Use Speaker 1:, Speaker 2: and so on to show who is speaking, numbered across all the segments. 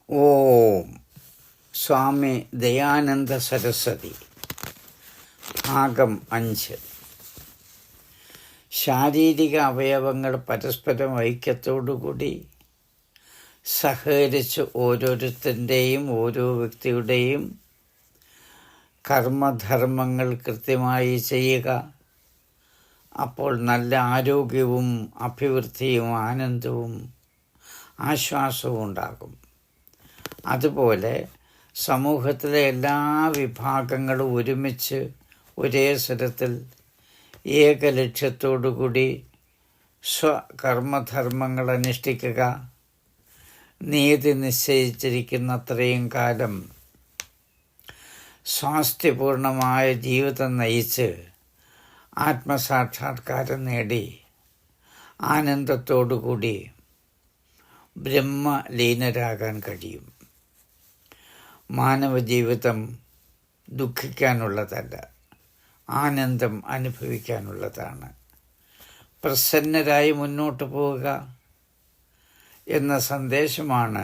Speaker 1: ഓം സ്വാമി ദയാനന്ദ സരസ്വതി. ഭാഗം 5. ശാരീരിക അവയവങ്ങൾ പരസ്പരം ഐക്യത്തോടുകൂടി സഹകരിച്ച് ഓരോരുത്തൻ്റെയും ഓരോ വ്യക്തിയുടെയും കർമ്മധർമ്മങ്ങൾ കൃത്യമായി ചെയ്യുക. അപ്പോൾ നല്ല ആരോഗ്യവും അഭിവൃദ്ധിയും ആനന്ദവും ആശ്വാസവും ഉണ്ടാകും. അതുപോലെ സമൂഹത്തിലെ എല്ലാ വിഭാഗങ്ങളും ഒരുമിച്ച് ഒരേ സ്വരത്തിൽ ഏക ലക്ഷ്യത്തോടുകൂടി സ്വകർമ്മധർമ്മങ്ങൾ അനുഷ്ഠിക്കുക. നീതി നിശ്ചയിച്ചിരിക്കുന്നത്രയും കാലം സ്വാസ്ഥ്യപൂർണമായ ജീവിതം നയിച്ച് ആത്മസാക്ഷാത്കാരം നേടി ആനന്ദത്തോടുകൂടി ബ്രഹ്മലീനരാകാൻ കഴിയും. മാനവജീവിതം ദുഃഖിക്കാനുള്ളതല്ല, ആനന്ദം അനുഭവിക്കാനുള്ളതാണ്. പ്രസന്നരായി മുന്നോട്ട് പോവുക എന്ന സന്ദേശമാണ്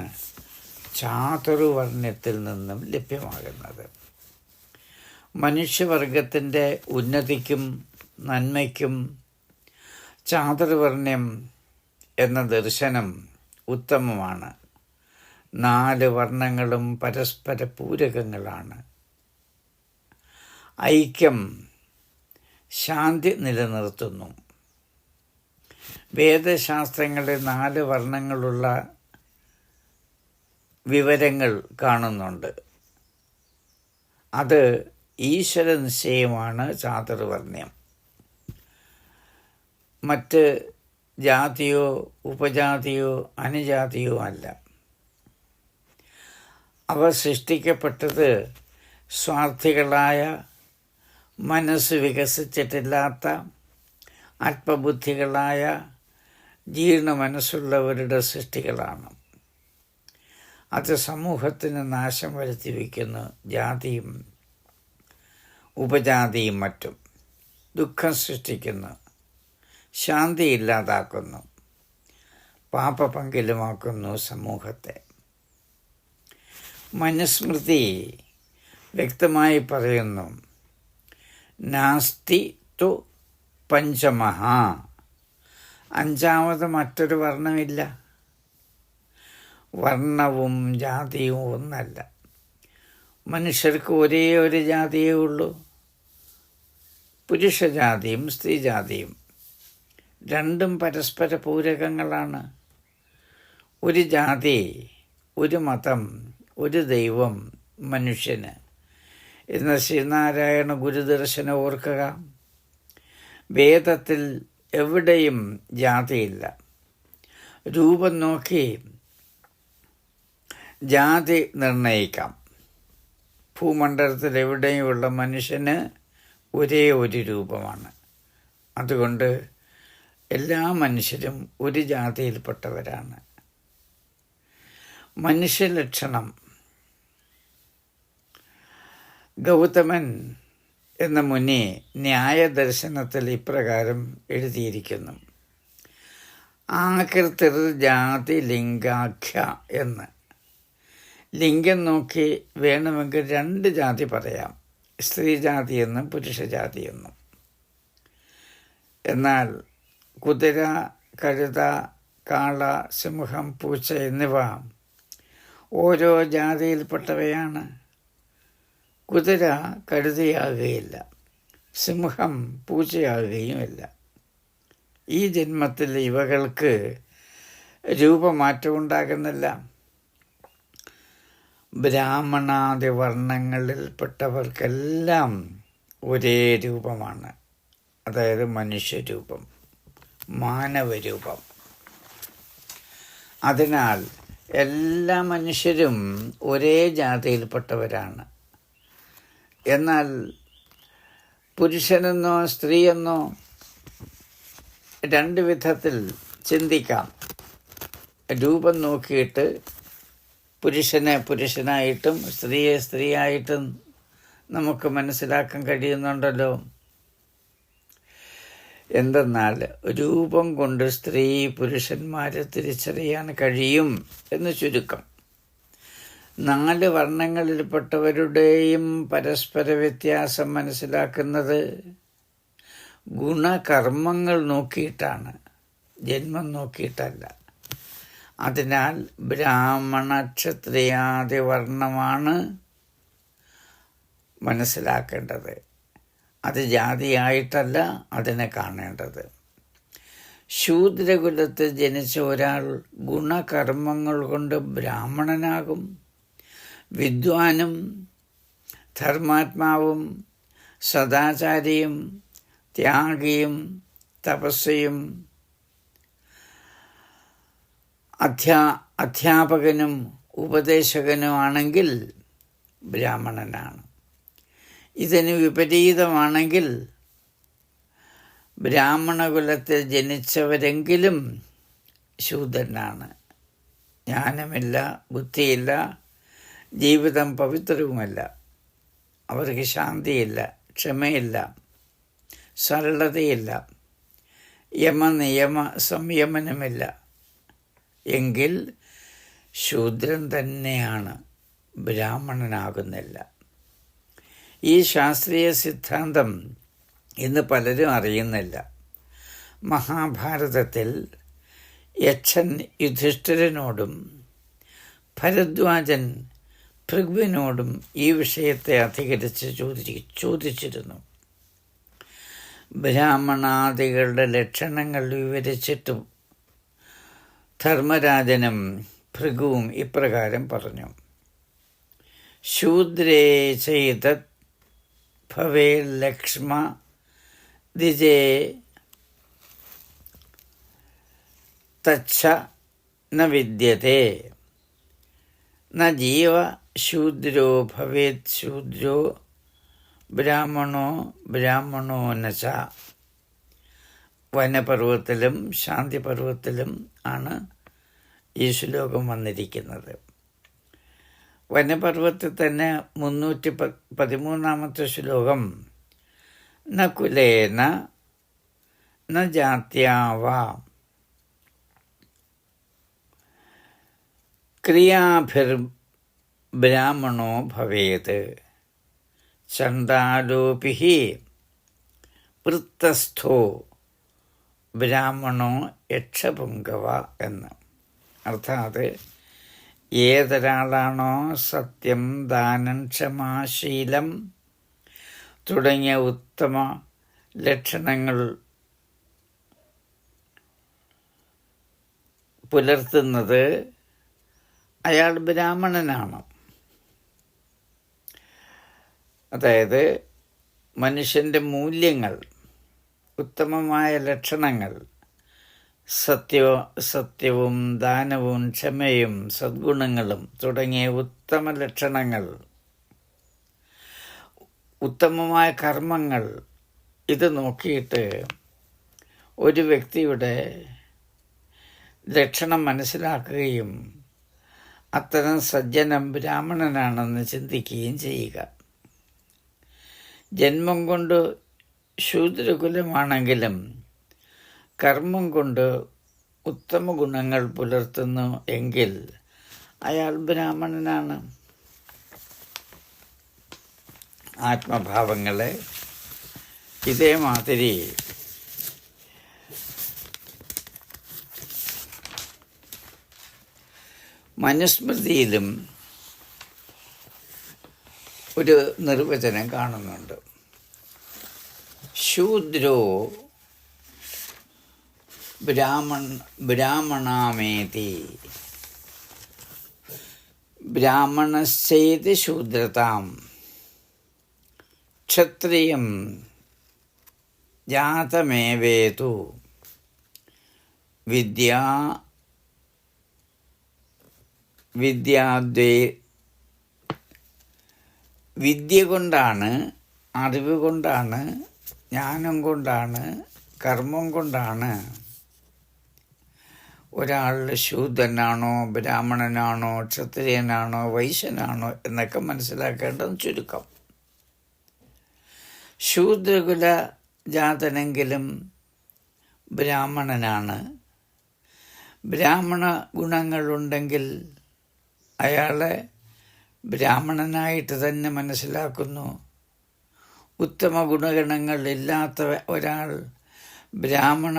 Speaker 1: ചാതുർവർണ്ണ്യത്തിൽ നിന്നും ലഭ്യമാകുന്നത്. മനുഷ്യവർഗത്തിൻ്റെ ഉന്നതിക്കും നന്മയ്ക്കും ചാതുർവർണ്ണ്യം എന്ന ദർശനം ഉത്തമമാണ്. 4 വർണ്ണങ്ങളും പരസ്പര പൂരകങ്ങളാണ്. ഐക്യം ശാന്തി നിലനിർത്തുന്നു. വേദശാസ്ത്രങ്ങളിൽ 4 വർണ്ണങ്ങളുള്ള വിവരങ്ങൾ കാണുന്നുണ്ട്. അത് ഈശ്വര നിശ്ചയമാണ് ചാതുർവർണ്ണ്യം. മറ്റ് ജാതിയോ ഉപജാതിയോ അനുജാതിയോ അല്ല. അവ സൃഷ്ടിക്കപ്പെട്ടത് സ്വാർത്ഥികളായ, മനസ്സ് വികസിച്ചിട്ടില്ലാത്ത, അല്പബുദ്ധികളായ, ജീർണ മനസ്സുള്ളവരുടെ സൃഷ്ടികളാണ്. അത് സമൂഹത്തിന് നാശം വരുത്തി വയ്ക്കുന്നു. ജാതിയും ഉപജാതിയും മറ്റും ദുഃഖം സൃഷ്ടിക്കുന്നു, ശാന്തി ഇല്ലാതാക്കുന്നു, പാപപങ്കിലുമാക്കുന്നു സമൂഹത്തെ. മനുസ്മൃതി വ്യക്തമായി പറയുന്നു, നാസ്തി തു പഞ്ചമഃ, 5ാമത് മറ്റൊരു വർണ്ണമില്ല. വർണ്ണവും ജാതിയും ഒന്നല്ല. മനുഷ്യർക്ക് ഒരേ ഒരു ജാതിയേ ഉള്ളൂ, പുരുഷജാതിയും സ്ത്രീജാതിയും. രണ്ടും പരസ്പര പൂരകങ്ങളാണ്. ഒരു ജാതി, ഒരു മതം, ഒരു ദൈവം മനുഷ്യന് എന്ന ശ്രീനാരായണ ഗുരുദർശനം ഓർക്കുക. വേദത്തിൽ എവിടെയും ജാതിയില്ല. രൂപം നോക്കി ജാതി നിർണയിക്കാം. ഭൂമണ്ഡലത്തിൽ എവിടെയുമുള്ള മനുഷ്യന് ഒരേ ഒരു രൂപമാണ്. അതുകൊണ്ട് എല്ലാ മനുഷ്യരും ഒരു ജാതിയിൽപ്പെട്ടവരാണ്. മനുഷ്യലക്ഷണം ഗൗതമൻ എന്ന മുനി ന്യായദർശനത്തിൽ ഇപ്രകാരം എഴുതിയിരിക്കുന്നു: ആകൃതിർ ജാതി ലിംഗാഖ്യ എന്ന്. ലിംഗം നോക്കി വേണമെങ്കിൽ 2 ജാതി പറയാം, സ്ത്രീജാതി എന്നും പുരുഷജാതി എന്നും. എന്നാൽ കുതിര, കഴുത, കാള, സിംഹം, പൂച്ച എന്നിവ ഓരോ ജാതിയിൽപ്പെട്ടവയാണ്. കുതിര കഴുതയാകുകയില്ല, സിംഹം പൂച്ചയാകുകയുമില്ല. ഈ ജന്മത്തിൽ ഇവകൾക്ക് രൂപമാറ്റമുണ്ടാകുന്നില്ല. ബ്രാഹ്മണാദി വർണ്ണങ്ങളിൽപ്പെട്ടവർക്കെല്ലാം ഒരേ രൂപമാണ്, അതായത് മനുഷ്യരൂപം, മാനവരൂപം. അതിനാൽ എല്ലാ മനുഷ്യരും ഒരേ ജാതിയിൽപ്പെട്ടവരാണ്. എന്നാൽ പുരുഷനെന്നോ സ്ത്രീയെന്നോ 2 വിധത്തിൽ ചിന്തിക്കാം. രൂപം നോക്കിയിട്ട് പുരുഷനെ പുരുഷനായിട്ടും സ്ത്രീയെ സ്ത്രീയായിട്ടും നമുക്ക് മനസ്സിലാക്കാൻ കഴിയുന്നുണ്ടല്ലോ. എന്തെന്നാൽ രൂപം കൊണ്ട് സ്ത്രീ പുരുഷന്മാരെ തിരിച്ചറിയാൻ കഴിയും എന്ന് ചുരുക്കം. 4 വർണ്ണങ്ങളിൽപ്പെട്ടവരുടെയും പരസ്പര വ്യത്യാസം മനസ്സിലാക്കുന്നത് ഗുണകർമ്മങ്ങൾ നോക്കിയിട്ടാണ്, ജന്മം നോക്കിയിട്ടല്ല. അതിനാൽ ബ്രാഹ്മണ ക്ഷത്രിയാദി വർണ്ണമാണ് മനസ്സിലാക്കേണ്ടത്. അത് ജാതിയായിട്ടല്ല അതിനെ കാണേണ്ടത്. ശൂദ്രകുലത്തിൽ ജനിച്ച ഒരാൾ ഗുണകർമ്മങ്ങൾ കൊണ്ട് ബ്രാഹ്മണനാകും. വിദ്വാനും ധർമാത്മാവും സദാചാരിയും ത്യാഗിയും തപസ്വിയും അധ്യാപകനും ഉപദേശകനുമാണെങ്കിൽ ബ്രാഹ്മണനാണ്. ഇതിന് വിപരീതമാണെങ്കിൽ ബ്രാഹ്മണകുലത്തിൽ ജനിച്ചവരെങ്കിലും ശൂദ്രനാണ്. ജ്ഞാനമില്ല, ബുദ്ധിയില്ല, ജീവിതം പവിത്രവുമല്ല, അവർക്ക് ശാന്തിയില്ല, ക്ഷമയില്ല, സരളതയില്ല, യമനിയമ സംയമനമില്ല എങ്കിൽ ശൂദ്രൻ തന്നെയാണ്, ബ്രാഹ്മണനാകുന്നില്ല. ഈ ശാസ്ത്രീയ സിദ്ധാന്തം ഇന്ന് പലരും അറിയുന്നില്ല. മഹാഭാരതത്തിൽ യക്ഷൻ യുധിഷ്ഠിരനോടും ഭരദ്വാജൻ ഭൃഗുവിനോടും ഈ വിഷയത്തെ അധികരിച്ച് ചോദിച്ചിരുന്നു. ബ്രാഹ്മണാദികളുടെ ലക്ഷണങ്ങൾ വിവരിച്ചിട്ടും ധർമ്മരാജനും ഭൃഗുവും ഇപ്രകാരം പറഞ്ഞു: ശൂദ്രേ ചെയ്തത് ഭവേ ലക്ഷ്മ ദിജേ തച്ഛ ന വിദ്യത്തെ ന ജീവ ശൂദ്രോ ഭവേത് ശൂദ്രോ ബ്രാഹ്മണോ ബ്രാഹ്മണോ നച. വനപർവ്വത്തിലും ശാന്തിപർവ്വത്തിലും ആണ് ഈ ശ്ലോകം വന്നിരിക്കുന്നത്. വനപർവ്വത്തിൽ തന്നെ 313 ശ്ലോകം ന കുലേന ന ജാത്യാവ ക്രിയാഭിർ ബ്രാഹ്മണോ ഭവേത് ചണ്ഡാലോപി വൃത്തസ്ഥോ ബ്രാഹ്മണോ യക്ഷപുങ്കവ എന്ന്. അർത്ഥാത് ഏതൊരാളാണോ സത്യം, ദാനം, ക്ഷമ, ശീലം തുടങ്ങിയ ഉത്തമ ലക്ഷണങ്ങൾ പുലർത്തുന്നത് അയാൾ ബ്രാഹ്മണനാണ്. അതായത് മനുഷ്യൻ്റെ മൂല്യങ്ങൾ, ഉത്തമമായ ലക്ഷണങ്ങൾ, സത്യവും ദാനവും ക്ഷമയും സദ്ഗുണങ്ങളും തുടങ്ങിയ ഉത്തമ ലക്ഷണങ്ങൾ, ഉത്തമമായ കർമ്മങ്ങൾ, ഇത് നോക്കിയിട്ട് ഒരു വ്യക്തിയുടെ ലക്ഷണം മനസ്സിലാക്കുകയും അത്തരം സജ്ജനം ബ്രാഹ്മണനാണെന്ന് ചിന്തിക്കുകയും ചെയ്യുക. ജന്മം കൊണ്ട് ശൂദ്രകുലമാണെങ്കിലും കർമ്മം കൊണ്ട് ഉത്തമ ഗുണങ്ങൾ പുലർത്തുന്നു എങ്കിൽ അയാൾ ബ്രാഹ്മണനാണ്. ആത്മഭാവങ്ങളെ ഇതേമാതിരി മനുസ്മൃതിയിലും ഒരു നിർവചനം കാണുന്നുണ്ട്. ശൂദ്രോ ബ്രാഹ്മണാമേതി ബ്രാഹ്മണശ്ചേതി ശൂദ്രതാം ക്ഷത്രിയം ജാതമേവേതു വിദ്യ കൊണ്ടാണ്, അറിവ് കൊണ്ടാണ്, ജ്ഞാനം കൊണ്ടാണ്, കർമ്മം കൊണ്ടാണ് ഒരാൾ ശൂദ്രനാണോ ബ്രാഹ്മണനാണോ ക്ഷത്രിയനാണോ വൈശ്യനാണോ എന്നൊക്കെ മനസ്സിലാക്കേണ്ടത് ചുരുക്കം. ശൂദ്രകുല ജാതനെങ്കിലും ബ്രാഹ്മണനാണ്. ബ്രാഹ്മണ ഗുണങ്ങളുണ്ടെങ്കിൽ അയാളെ ബ്രാഹ്മണനായിട്ട് തന്നെ മനസ്സിലാക്കുന്നു. ഉത്തമ ഗുണഗണങ്ങൾ ഇല്ലാത്ത ഒരാൾ ബ്രാഹ്മണ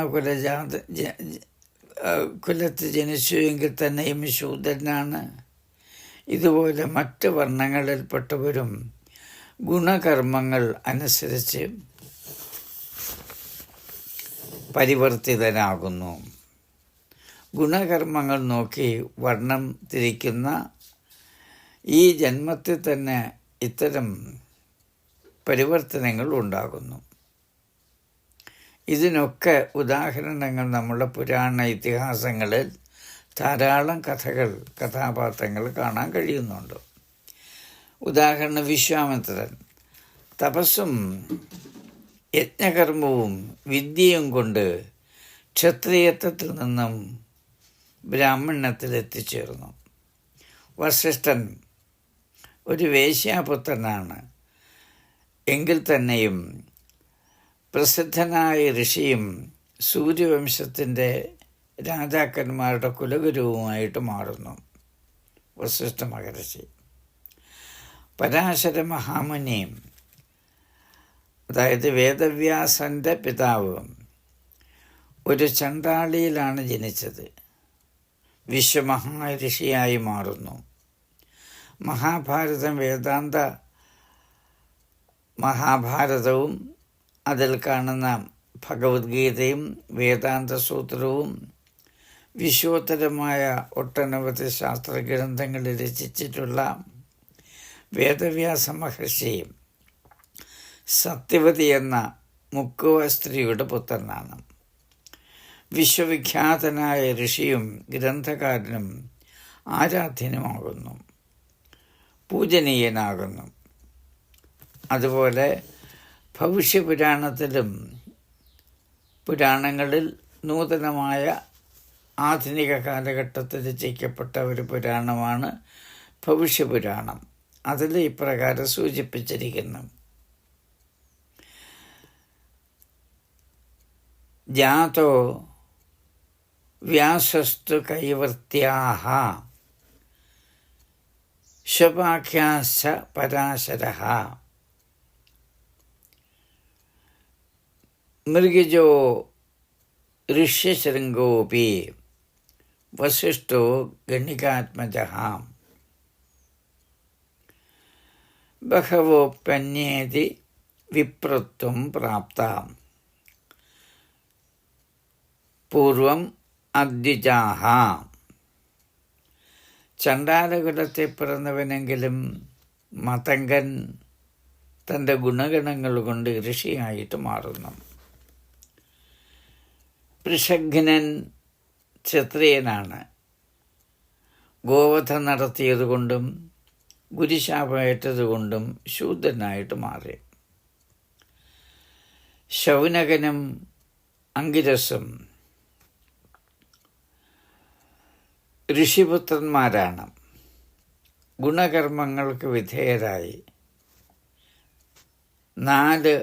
Speaker 1: കുലത്തിൽ ജനിച്ചുവെങ്കിൽ തന്നെയും ശൂദ്രനാണ്. ഇതുപോലെ മറ്റ് വർണ്ണങ്ങളിൽപ്പെട്ടവരും ഗുണകർമ്മങ്ങൾ അനുസരിച്ച് പരിവർത്തിതനാകുന്നു. ഗുണകർമ്മങ്ങൾ നോക്കി വർണ്ണം തിരിക്കുന്ന ഈ ജന്മത്തിൽ തന്നെ ഇത്തരം പരിവർത്തനങ്ങൾ ഉണ്ടാകുന്നു. ഇതിനൊക്കെ ഉദാഹരണങ്ങൾ നമ്മുടെ പുരാണ ഇതിഹാസങ്ങളിൽ ധാരാളം കഥാപാത്രങ്ങൾ കാണാൻ കഴിയുന്നുണ്ട്. ഉദാഹരണം വിശ്വാമിത്രൻ തപസ്സും യജ്ഞകർമ്മവും വിദ്യയും കൊണ്ട് ക്ഷത്രിയത്വത്തിൽ നിന്നും ബ്രാഹ്മണ്യത്തിൽ എത്തിച്ചേർന്നു. വസിഷ്ഠൻ ഒരു വേശ്യാപുത്രനാണ് എങ്കിൽ തന്നെയും പ്രസിദ്ധനായ ഋഷിയും സൂര്യവംശത്തിൻ്റെ രാജാക്കന്മാരുടെ കുലഗുരുവുമായിട്ട് മാറുന്നു വസിഷ്ഠ മഹർഷി. പരാശര മഹാമുനിയും, അതായത് വേദവ്യാസൻ്റെ പിതാവ്, ഒരു ചണ്ടാളിയിലാണ് ജനിച്ചത്. വിശ്വമഹാഋഷിയായി മാറുന്നു. മഹാഭാരതവും അതിൽ കാണുന്ന ഭഗവത്ഗീതയും വേദാന്ത സൂത്രവും വിശ്വോത്തരമായ ഒട്ടനവധി ശാസ്ത്രഗ്രന്ഥങ്ങൾ രചിച്ചിട്ടുള്ള വേദവ്യാസ മഹർഷി സത്യവതി എന്ന മുക്കുവ സ്ത്രീയുടെ പുത്രനാണ്. വിശ്വവിഖ്യാതനായ ഋഷിയും ഗ്രന്ഥകാരനും ആരാധ്യനുമാകുന്നു, പൂജനീയനാകുന്നു. അതുപോലെ പുരാണങ്ങളിൽ നൂതനമായ ആധുനിക കാലഘട്ടത്തിൽ രചിക്കപ്പെട്ട ഒരു പുരാണമാണ് ഭവിഷ്യപുരാണം. അതിൽ ഇപ്രകാരം സൂചിപ്പിച്ചിരിക്കുന്നു: ജാതോ വ്യാസസ്തു കൈവർത്യാഃ ശപാഖ്യാശ്ച പരാശരഃ മൃഗജോ ഋഷ്യശൃംഗോപി വസിഷ്ഠോ ഗണികാത്മജഃ ബഹവോപ്യന്യേതി വിപ്രത്വം പ്രാപ്ത പൂർവം അദ്വിജാഃ. ചണ്ഡാലകുലത്തിൽ പിറന്നവനെങ്കിലും മതങ്കൻ തൻ്റെ ഗുണഗണങ്ങൾ കൊണ്ട് ഋഷിയായിട്ട് മാറുന്നു. പൃഷഘ്നൻ ക്ഷത്രിയനാണ്. ഗോവധം നടത്തിയതുകൊണ്ടും ഗുരുശാപമേറ്റതുകൊണ്ടും ശൂദ്രനായിട്ട് മാറി. ശൗനകനും അങ്കിരസും ഋഷിപുത്രന്മാരാണ്. ഗുണകർമ്മങ്ങൾക്ക് വിധേയരായി 4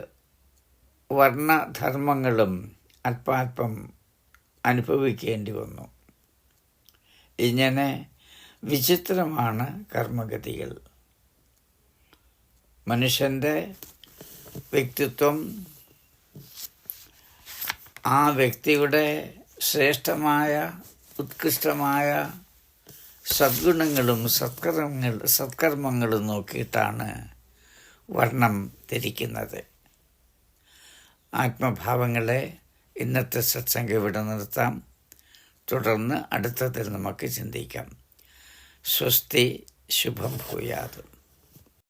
Speaker 1: വർണ്ണധർമ്മങ്ങളും അല്പാൽപ്പം അനുഭവിക്കേണ്ടി വന്നു. ഇങ്ങനെ വിചിത്രമാണ് കർമ്മഗതികൾ. മനുഷ്യൻ്റെ വ്യക്തിത്വം ആ വ്യക്തിയുടെ ശ്രേഷ്ഠമായ ഉത്കൃഷ്ടമായ സദ്ഗുണങ്ങളും സത്കർമ്മങ്ങളും നോക്കിയിട്ടാണ് വർണ്ണം തിരിക്കുന്നത്. ആത്മഭാവങ്ങളെ ഇന്നത്തെ സത്സംഗം ഇവിടെ നിർത്താം. തുടർന്ന് അടുത്തതിൽ നമുക്ക് ചിന്തിക്കാം. സ്വസ്തി, ശുഭം ഭൂയാത്.